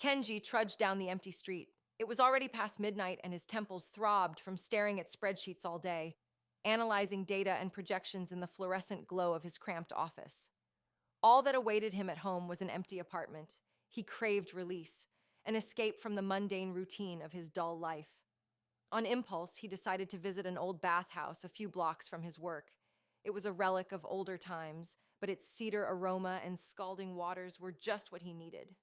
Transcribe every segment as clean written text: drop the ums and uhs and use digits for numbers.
Kenji trudged down the empty street. It was already past midnight, and his temples throbbed from staring at spreadsheets all day, analyzing data and projections in the fluorescent glow of his cramped office. All that awaited him at home was an empty apartment. He craved release, an escape from the mundane routine of his dull life. On impulse, he decided to visit an old bathhouse a few blocks from his work. It was a relic of older times, but its cedar aroma and scalding waters were just what he needed.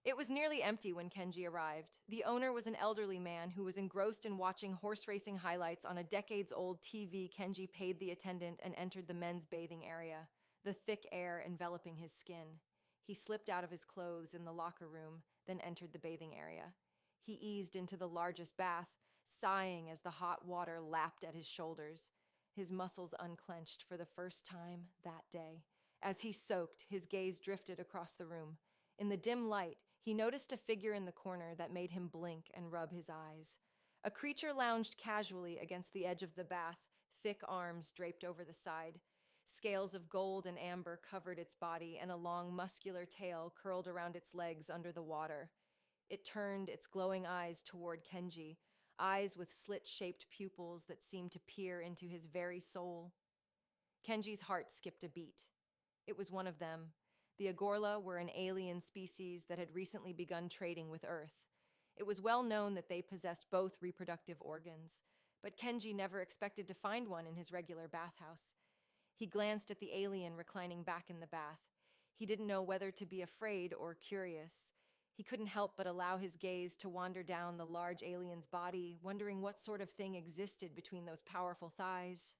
It was nearly empty when Kenji arrived. The owner was an elderly man who was engrossed in watching horse racing highlights on a decades-old TV. Kenji paid the attendant and entered the men's bathing area, the thick air enveloping his skin. He slipped out of his clothes in the locker room, then entered the bathing area. He eased into the largest bath, sighing as the hot water lapped at his shoulders. His muscles unclenched for the first time that day. As he soaked, his gaze drifted across the room. In the dim light, he noticed a figure in the corner that made him blink and rub his eyes. A creature lounged casually against the edge of the bath, thick arms draped over the side. Scales of gold and amber covered its body, and a long, muscular tail curled around its legs under the water. It turned its glowing eyes toward Kenji, eyes with slit-shaped pupils that seemed to peer into his very soul. Kenji's heart skipped a beat. It was one of them. The Agorla were an alien species that had recently begun trading with Earth. It was well known that they possessed both reproductive organs, but Kenji never expected to find one in his regular bathhouse. He glanced at the alien reclining back in the bath. He didn't know whether to be afraid or curious. He couldn't help but allow his gaze to wander down the large alien's body, wondering what sort of thing existed between those powerful thighs.